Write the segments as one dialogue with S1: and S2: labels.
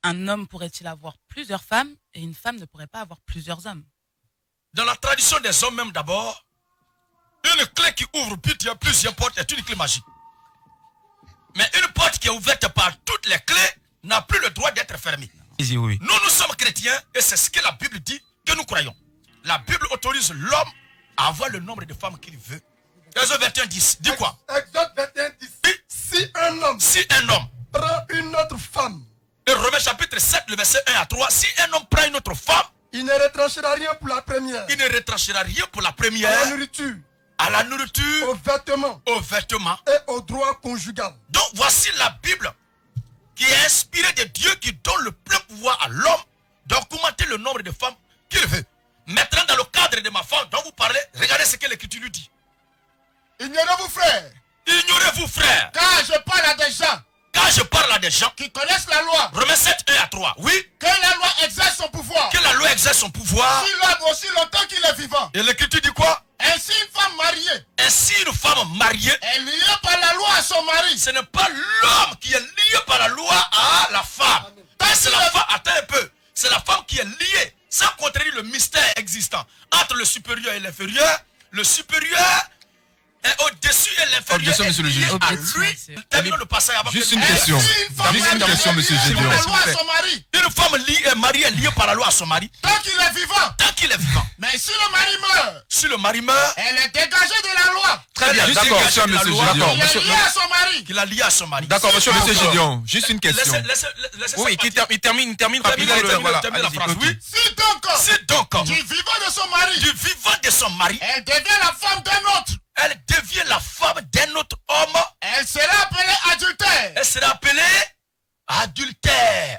S1: Un homme pourrait-il avoir plusieurs femmes et une femme ne pourrait pas avoir plusieurs hommes?
S2: Dans la tradition des hommes même d'abord, une clé qui ouvre plusieurs portes est une clé magique. Mais une porte qui est ouverte par toutes les clés n'a plus le droit d'être fermée.
S3: Oui.
S2: Nous sommes chrétiens et c'est ce que la Bible dit que nous croyons. La Bible autorise l'homme à avoir le nombre de femmes qu'il veut. Exode 21, 10. Dis quoi?
S4: Exode 21, 10. Si un homme prend une autre femme.
S2: Et Romains chapitre 7, le verset 1 à 3. Si un homme prend une autre femme,
S4: il ne retranchera rien pour la première.
S2: Il ne retranchera rien pour la
S4: À
S2: première.
S4: la nourriture.
S2: À la nourriture.
S4: Aux vêtements.
S2: Aux vêtements.
S4: Et au droit conjugal.
S2: Donc voici la Bible qui est inspirée de Dieu qui donne le plein pouvoir à l'homme d'augmenter le nombre de femmes qu'il veut. Maintenant dans le cadre de ma femme dont vous parlez, regardez ce que l'Écriture nous dit.
S4: Ignorez-vous frères.
S2: Ignorez-vous frères.
S4: Car je parle à des gens.
S2: Quand je parle à des gens
S4: qui connaissent la loi.
S2: Romains 7, 1 à 3. Oui.
S4: Que la loi exerce son pouvoir.
S2: Que la loi exerce son pouvoir.
S4: Si l'homme aussi longtemps qu'il est vivant.
S2: Et l'Écriture dit quoi?
S4: Ainsi une femme mariée.
S2: Ainsi une femme mariée
S4: est liée par la loi à son mari.
S2: Ce n'est pas l'homme qui est lié par la loi à la femme. C'est la femme, attends un peu. C'est la femme qui est liée. Ça contredit le mystère existant entre le supérieur et l'inférieur. Le supérieur est au-dessus et l'inférieur est
S3: monsieur le juge.
S2: lié à lui. Terminons le passage avant.
S3: Juste une question. Juste une question, monsieur Gédion.
S2: Une femme mariée est liée par la loi à son mari.
S4: Tant qu'il est vivant.
S2: Tant qu'il est vivant.
S4: Mais si le mari meurt.
S2: Si le mari meurt.
S4: Elle est dégagée de la loi.
S3: Très bien, d'accord, monsieur Gédion.
S4: Il est lié à son mari.
S2: Qu'il a lié à son mari.
S3: D'accord, monsieur Gédion. Juste une question.
S2: Oui,
S3: il termine rapidement.
S2: La phrase. Oui.
S4: Si donc. Du vivant de son mari.
S2: Du vivant de son mari.
S4: Elle devient la femme d'un autre.
S2: Elle devient la femme d'un autre homme.
S4: Elle sera appelée adultère.
S2: Elle sera appelée adultère.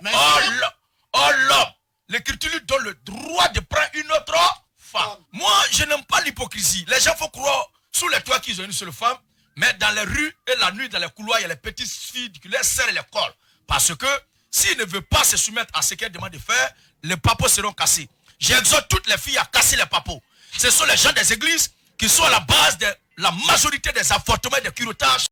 S2: Oh l'homme. L'Écriture lui donne le droit de prendre une autre femme. Moi, je n'aime pas l'hypocrisie. Les gens font croire sous les toits qu'ils ont une seule femme, mais dans les rues et la nuit, dans les couloirs, il y a les petites filles qui les serrent les cols. Parce que s'ils ne veulent pas se soumettre à ce qu'elle demande de faire, les papeaux seront cassés. J'exhorte toutes les filles à casser les papeaux. Ce sont les gens des églises qui sont à la base de la majorité des avortements et des curettages.